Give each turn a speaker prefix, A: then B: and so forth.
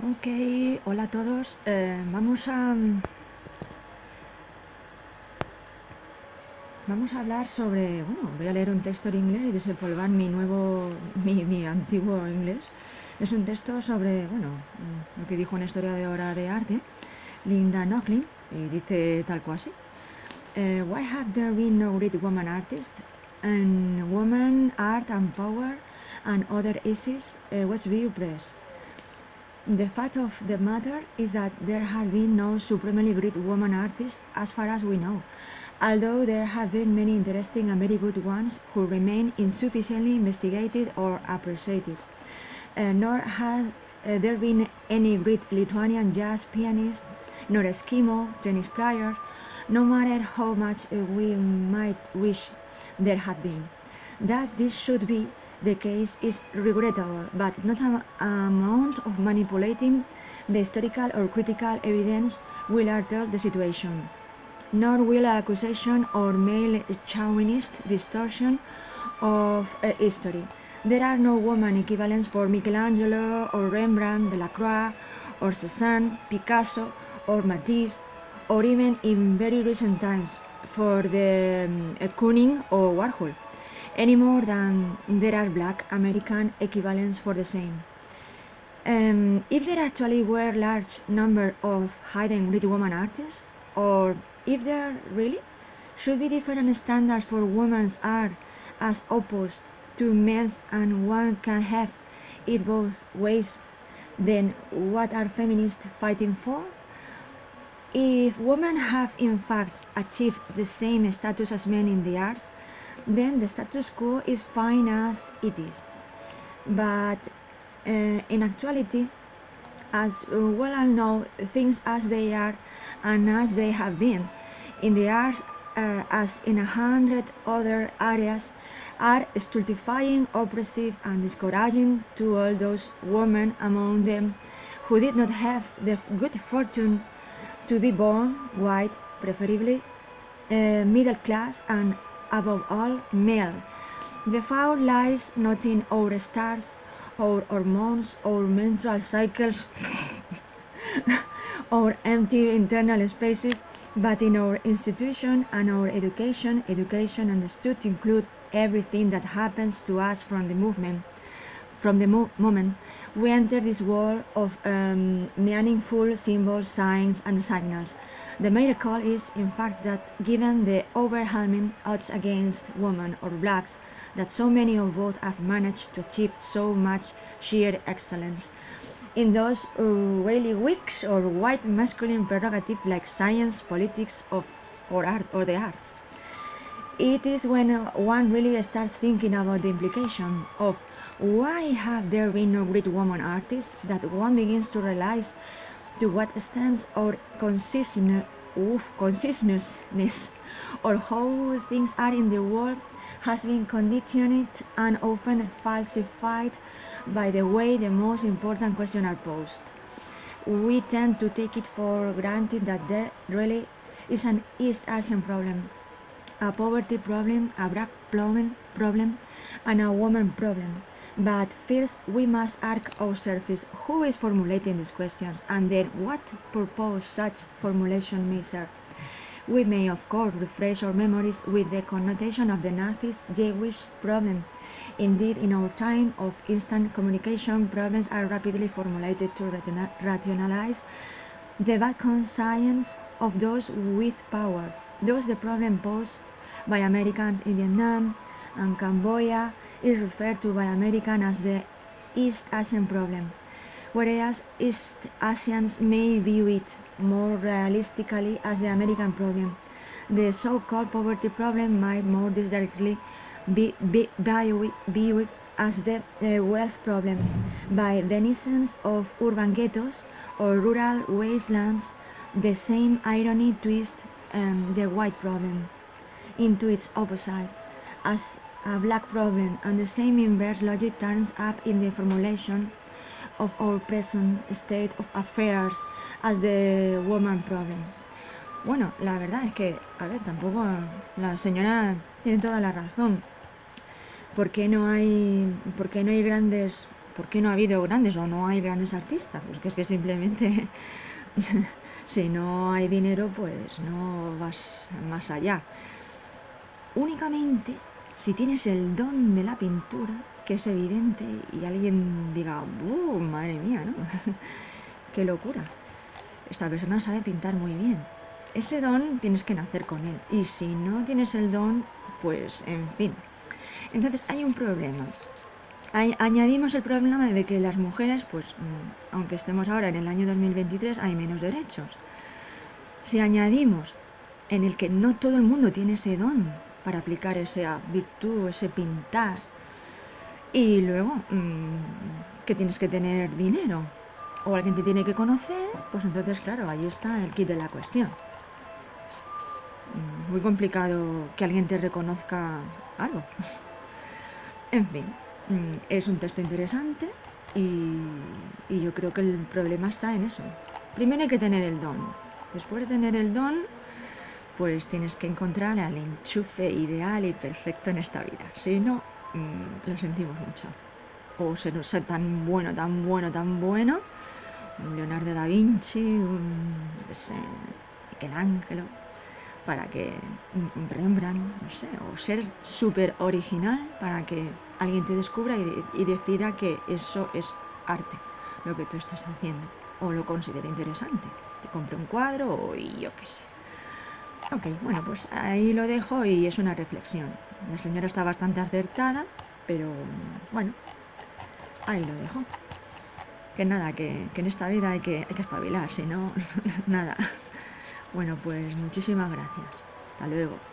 A: Ok, hola a todos. Vamos a hablar sobre, voy a leer un texto en inglés y desempolvar mi antiguo inglés. Es un texto sobre, lo que dijo una historiadora de arte, Linda Nochlin, y dice tal cual así. Why have there been no great woman artists? And woman, art and power and other issues was being pressed. The fact of the matter is that there have been no supremely great woman artists as far as we know, although there have been many interesting and very good ones who remain insufficiently investigated or appreciated. Nor have there been any great Lithuanian jazz pianist, nor Eskimo tennis player, no matter how much we might wish there had been. That this should be the case is regrettable, but not an amount of manipulating the historical or critical evidence will alter the situation, nor will accusation or male chauvinist distortion of history. There are no woman equivalents for Michelangelo or Rembrandt, Delacroix or Cézanne, Picasso or Matisse, or even in very recent times for the Kooning or Warhol, any more than there are black American equivalents for the same. If there actually were large number of hidden great woman artists, or if there really should be different standards for women's art as opposed to men's, and one can have it both ways, then what are feminists fighting for? If women have in fact achieved the same status as men in the arts, then the status quo is fine as it is. But in actuality, as well I know things as they are and as they have been in the arts as in 100 other areas, are stultifying, oppressive and discouraging to all those women among them who did not have the good fortune to be born white, preferably middle class, and above all male. The fault lies not in our stars, our hormones, our menstrual cycles, our empty internal spaces, but in our institution and our education. Education understood to include everything that happens to us from the moment we enter this world of meaningful symbols, signs and signals. The miracle is, in fact, that given the overwhelming odds against women or blacks, that so many of both have managed to achieve so much sheer excellence in those really weak or white masculine prerogatives like science, politics, or art or the arts. It is when one really starts thinking about the implication of why have there been no great woman artists that one begins to realize to what extent our consciousness or how things are in the world has been conditioned and often falsified by the way the most important questions are posed. We tend to take it for granted that there really is an East Asian problem, a poverty problem, a black problem, and a woman problem. But first we must ask ourselves who is formulating these questions, and then what purpose such formulation may serve. We may of course refresh our memories with the connotation of the Nazis' Jewish problem. Indeed, in our time of instant communication, problems are rapidly formulated to rationalize the bad conscience of those with power. Thus the problem posed by Americans in Vietnam and Cambodia is referred to by Americans as the East Asian problem, whereas East Asians may view it more realistically as the American problem. The so-called poverty problem might more directly be viewed as the wealth problem by denizens of urban ghettos or rural wastelands. The same irony twists the white problem into its opposite as a black problem, and the same inverse logic turns up in the formulation of our present state of affairs as the woman problem. Bueno, la verdad es que, a ver, tampoco la señora tiene toda la razón. ¿Por qué no hay grandes ¿por qué no ha habido grandes o no hay grandes artistas? Pues que es que simplemente si no hay dinero, pues no vas más allá. Únicamente si tienes el don de la pintura, que es evidente, y alguien diga, madre mía, ¿no? ¡Qué locura! Esta persona sabe pintar muy bien. Ese don tienes que nacer con él. Y si no tienes el don, pues en fin. Entonces hay un problema. Añadimos el problema de que las mujeres, pues aunque estemos ahora en el año 2023, hay menos derechos. Si añadimos en el que no todo el mundo tiene ese don para aplicar esa virtud, ese pintar, y luego que tienes que tener dinero o alguien te tiene que conocer, pues entonces claro, ahí está el kit de la cuestión. Muy complicado que alguien te reconozca algo. En fin, es un texto interesante y yo creo que el problema está en eso. Primero hay que tener el don. Después de tener el don, pues tienes que encontrar al enchufe ideal y perfecto en esta vida. Si no, lo sentimos mucho. O ser tan bueno, tan bueno, tan bueno, un Leonardo da Vinci, un Michelangelo, para que un Rembrandt, no sé, o ser súper original para que alguien te descubra y decida que eso es arte, lo que tú estás haciendo, o lo considere interesante. Te compre un cuadro o yo qué sé. Ok, bueno, pues ahí lo dejo y es una reflexión. La señora está bastante acertada, pero bueno, ahí lo dejo. Que nada, que en esta vida hay que espabilar, si no, nada. Bueno, pues muchísimas gracias. Hasta luego.